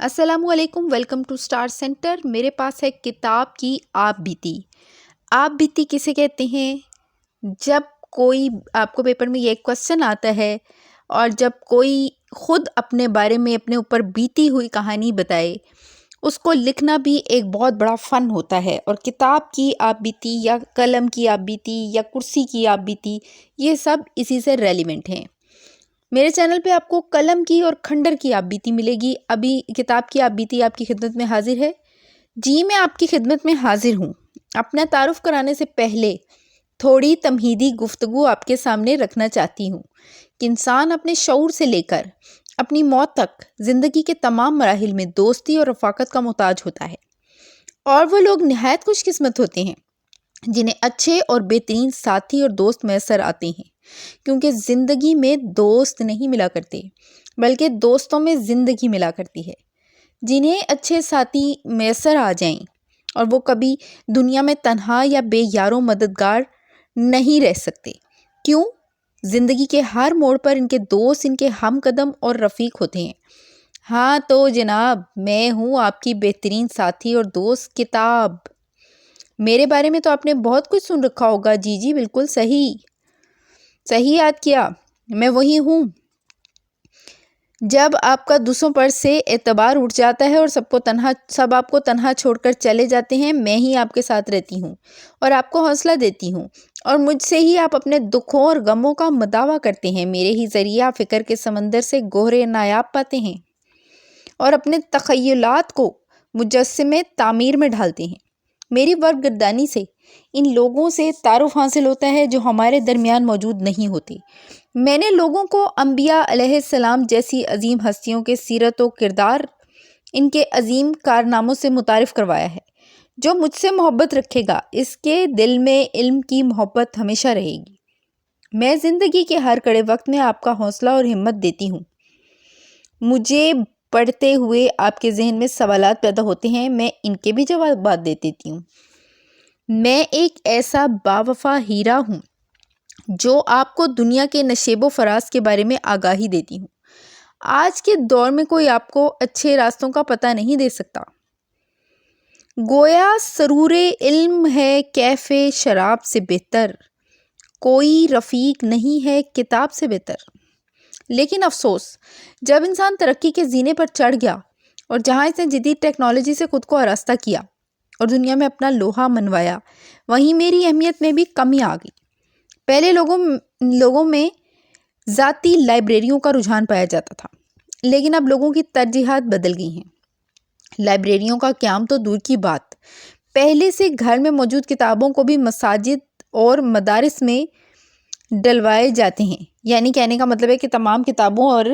अस्सलाम वालेकुम, welcome to star centre. मेरे पास है किताब की आप बीती। आप बीती किसे कहते हैं? जब कोई आपको पेपर में ये क्वेश्चन आता है और जब कोई ख़ुद अपने बारे में अपने ऊपर बीती हुई कहानी बताए, उसको लिखना भी एक बहुत बड़ा फ़न होता है। और किताब की आप बीती या कलम की आप बीती या कुर्सी की आप बीती, ये सब इसी से रेलिवेंट हैं। मेरे चैनल पे आपको कलम की और खंडर की आप बीती मिलेगी। अभी किताब की आप बीती आपकी खिदमत में हाजिर है। जी, मैं आपकी खिदमत में हाजिर हूँ। अपना तारुफ कराने से पहले थोड़ी तमहीदी गुफ्तगू आपके सामने रखना चाहती हूँ कि इंसान अपने शऊर से लेकर अपनी मौत तक ज़िंदगी के तमाम मराहिल में दोस्ती और रफ़ाकत का मोहताज होता है, और वो लोग निहायत खुशकिस्मत होते हैं जिन्हें अच्छे और बेहतरीन साथी और दोस्त मैसर आते हैं, क्योंकि ज़िंदगी में दोस्त नहीं मिला करते बल्कि दोस्तों में ज़िंदगी मिला करती है। जिन्हें अच्छे साथी मैसर आ जाएं और वो कभी दुनिया में तन्हा या बेयारो मददगार नहीं रह सकते। क्यों? ज़िंदगी के हर मोड़ पर इनके दोस्त इनके हम कदम और रफ़ीक होते हैं। हाँ तो जनाब, मैं हूँ आपकी बेहतरीन साथी और दोस्त किताब। मेरे बारे में तो आपने बहुत कुछ सुन रखा होगा। जी, बिल्कुल सही याद किया, मैं वही हूँ। जब आपका दूसरों पर से एतबार उठ जाता है और सब आपको तन्हा छोड़कर चले जाते हैं, मैं ही आपके साथ रहती हूँ और आपको हौसला देती हूँ, और मुझसे ही आप अपने दुखों और गमों का मदावा करते हैं। मेरे ही ज़रिए आप फ़िक्र के समंदर से गोहरे नायाब पाते हैं और अपने तख़य्युलात को मुजस्समे तामीर में ढालते हैं। मेरी वर्कगर्दानी से इन लोगों से तारुफ हासिल होता है जो हमारे दरमियान मौजूद नहीं होते। मैंने लोगों को अंबिया अलैहिस्सलाम जैसी अजीम हस्तियों के सीरत व किरदार, इनके अजीम कारनामों से मुतारिफ़ करवाया है। जो मुझसे मोहब्बत रखेगा, इसके दिल में इल्म की मोहब्बत हमेशा रहेगी। मैं ज़िंदगी के हर कड़े वक्त में आपका हौसला और हिम्मत देती हूँ। मुझे पढ़ते हुए आपके जहन में सवालात पैदा होते हैं, मैं इनके भी जवाब दे देती हूँ। मैं एक ऐसा बावफा हीरा हूँ जो आपको दुनिया के नशेबो फराज के बारे में आगाही देती हूँ। आज के दौर में कोई आपको अच्छे रास्तों का पता नहीं दे सकता। गोया सरूरे इल्म है कैफ़े शराब से बेहतर, कोई रफ़ीक नहीं है किताब से बेहतर। लेकिन अफसोस, जब इंसान तरक्की के जीने पर चढ़ गया और जहाँ इसने जदीद टेक्नोलॉजी से खुद को आरास्ता किया और दुनिया में अपना लोहा मनवाया, वहीं मेरी अहमियत में भी कमी आ गई। पहले लोगों में ज़ाती लाइब्रेरियों का रुझान पाया जाता था, लेकिन अब लोगों की तरजीहात बदल गई हैं। लाइब्रेरियों का क़याम तो दूर की बात, पहले से घर में मौजूद किताबों को भी मसाजिद और मदारिस में डलवाए जाते हैं। यानी कहने का मतलब है कि तमाम किताबों और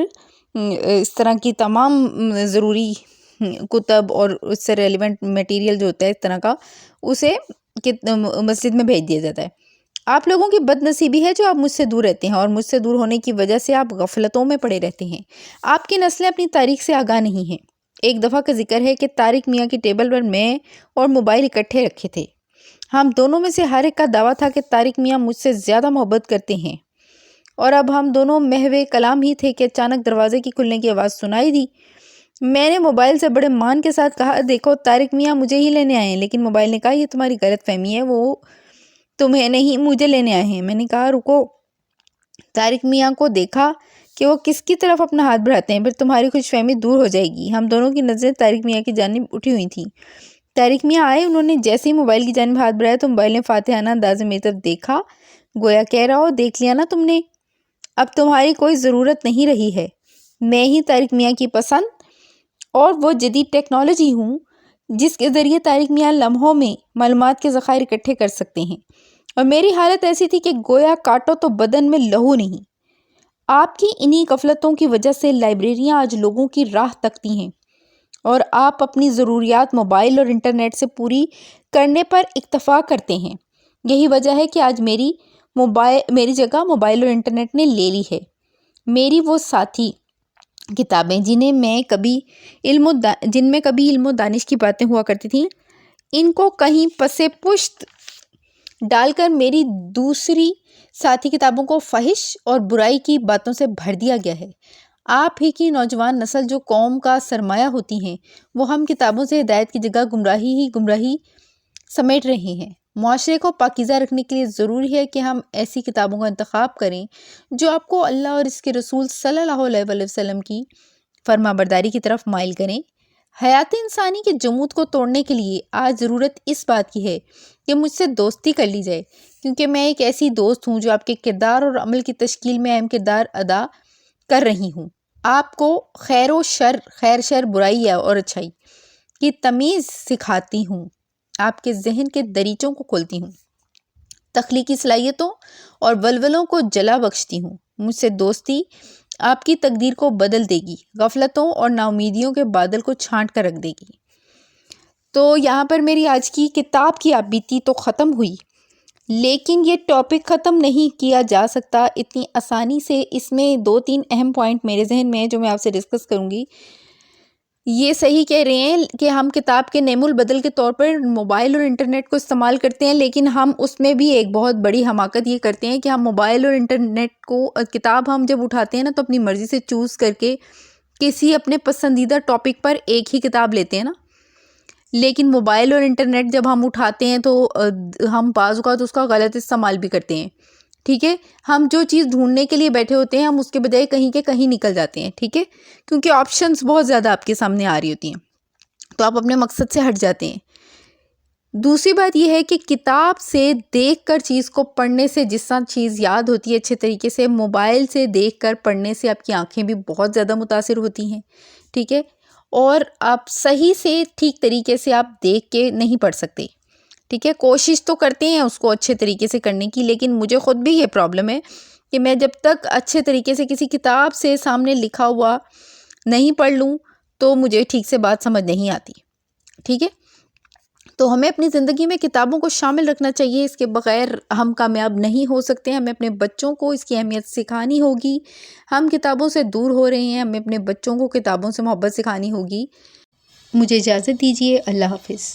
इस तरह की तमाम ज़रूरी कुतब और उससे रेलिवेंट मटेरियल जो होता है इस तरह का, उसे मस्जिद में भेज दिया जाता है। आप लोगों की बदनसीबी है जो आप मुझसे दूर रहते हैं, और मुझसे दूर होने की वजह से आप गफलतों में पड़े रहते हैं। आपकी नस्लें अपनी तारीख से आगाह नहीं हैं। एक दफ़ा का जिक्र है कि तारिक मियाँ की टेबल पर मैं और मोबाइल इकट्ठे रखे थे। हम दोनों में से हर एक का दावा था कि तारिक मियाँ मुझसे ज़्यादा मोहब्बत करते हैं, और अब हम दोनों महवे कलाम ही थे कि अचानक दरवाजे की खुलने की आवाज़ सुनाई दी। मैंने मोबाइल से बड़े मान के साथ कहा, देखो तारिक मियाँ मुझे ही लेने आए हैं। लेकिन मोबाइल ने कहा, ये तुम्हारी गलत फहमी है, वो तुम्हें नहीं मुझे लेने आए हैं। मैंने कहा, रुको। तारिक मियाँ को देखा कि वो किसकी तरफ अपना हाथ बढ़ाते हैं, फिर तुम्हारी खुशफहमी दूर हो जाएगी। हम दोनों की नज़रें तारिक मियाँ की जानिब उठी हुई थी। तारिक मियाँ आए, उन्होंने जैसे ही मोबाइल की जानिब हाथ बढ़ाया तो मोबाइल ने फातिहाना अंदाज में मेरी तरफ देखा, गोया कह रहा हो, देख लिया ना तुमने, अब तुम्हारी कोई ज़रूरत नहीं रही है। मैं ही तारिक मियाँ की पसंद और वो जदीद टेक्नोलॉजी हूँ जिसके ज़रिए तारिक मियाँ लम्हों में मालूमात के ज़खायर इकट्ठे कर सकते हैं। और मेरी हालत ऐसी थी कि गोया काटो तो बदन में लहू नहीं। आपकी इन्हीं गफलतों की वजह से लाइब्रेरियाँ आज लोगों की राह तकती हैं, और आप अपनी ज़रूरियात मोबाइल और इंटरनेट से पूरी करने पर इक्तफ़ा करते हैं। यही वजह है कि आज मेरी जगह मोबाइल और इंटरनेट ने ले ली है। मेरी वो साथी किताबें जिनमें कभी इल्म दानिश की बातें हुआ करती थीं, इनको कहीं पसे पुश्त डालकर मेरी दूसरी साथी किताबों को फ़हिश और बुराई की बातों से भर दिया गया है। آپ ہی کی نوجوان نسل جو قوم کا سرمایہ ہوتی ہیں وہ ہم کتابوں سے ہدایت کی جگہ گمراہی سمیٹ رہی ہیں۔ معاشرے کو پاکیزہ رکھنے کے لیے ضروری ہے کہ ہم ایسی کتابوں کا انتخاب کریں جو آپ کو اللہ اور اس کے رسول صلی اللہ علیہ وسلم کی فرما برداری کی طرف مائل کریں۔ حیات انسانی کے جمود کو توڑنے کے لیے آج ضرورت اس بات کی ہے کہ مجھ سے دوستی کر لی جائے، کیونکہ میں ایک ایسی دوست ہوں جو آپ کے کردار اور عمل کی تشکیل میں اہم کردار ادا کر رہی ہوں۔ آپ کو خیر شر، برائی اور اچھائی کی تمیز سکھاتی ہوں، آپ کے ذہن کے دریچوں کو کھولتی ہوں، تخلیقی صلاحیتوں اور ولولوں کو جلا بخشتی ہوں۔ مجھ سے دوستی آپ کی تقدیر کو بدل دے گی، غفلتوں اور ناامیدیوں کے بادل کو چھانٹ کر رکھ دے گی۔ تو یہاں پر میری آج کی کتاب کی آپ بیتی تو ختم ہوئی، لیکن یہ ٹاپک ختم نہیں کیا جا سکتا اتنی آسانی سے۔ اس میں 2-3 اہم پوائنٹ میرے ذہن میں ہیں جو میں آپ سے ڈسکس کروں گی۔ یہ صحیح کہہ رہے ہیں کہ ہم کتاب کے نعم البدل کے طور پر موبائل اور انٹرنیٹ کو استعمال کرتے ہیں، لیکن ہم اس میں بھی ایک بہت بڑی حماقت یہ کرتے ہیں کہ ہم موبائل اور انٹرنیٹ کو کتاب ہم جب اٹھاتے ہیں نا تو اپنی مرضی سے چوز کر کے کسی اپنے پسندیدہ ٹاپک پر ایک ہی کتاب لیتے ہیں نا، لیکن موبائل اور انٹرنیٹ جب ہم اٹھاتے ہیں تو ہم بعض اوقات اس کا غلط استعمال بھی کرتے ہیں، ٹھیک ہے۔ ہم جو چیز ڈھونڈنے کے لیے بیٹھے ہوتے ہیں ہم اس کے بجائے کہیں کے کہیں نکل جاتے ہیں، ٹھیک ہے، کیونکہ آپشنز بہت زیادہ آپ کے سامنے آ رہی ہوتی ہیں تو آپ اپنے مقصد سے ہٹ جاتے ہیں۔ دوسری بات یہ ہے کہ کتاب سے دیکھ کر چیز کو پڑھنے سے جس طرح چیز یاد ہوتی ہے اچھے طریقے سے، موبائل سے دیکھ کر پڑھنے سے آپ کی آنکھیں بھی بہت زیادہ متاثر ہوتی ہیں، ٹھیک ہے، اور آپ صحیح سے ٹھیک طریقے سے آپ دیکھ کے نہیں پڑھ سکتے، ٹھیک ہے۔ کوشش تو کرتے ہیں اس کو اچھے طریقے سے کرنے کی، لیکن مجھے خود بھی یہ پرابلم ہے کہ میں جب تک اچھے طریقے سے کسی کتاب سے سامنے لکھا ہوا نہیں پڑھ لوں تو مجھے ٹھیک سے بات سمجھ نہیں آتی، ٹھیک ہے۔ تو ہمیں اپنی زندگی میں کتابوں کو شامل رکھنا چاہیے، اس کے بغیر ہم کامیاب نہیں ہو سکتے۔ ہمیں اپنے بچوں کو اس کی اہمیت سکھانی ہوگی۔ ہم کتابوں سے دور ہو رہے ہیں، ہمیں اپنے بچوں کو کتابوں سے محبت سکھانی ہوگی۔ مجھے اجازت دیجیے، اللہ حافظ۔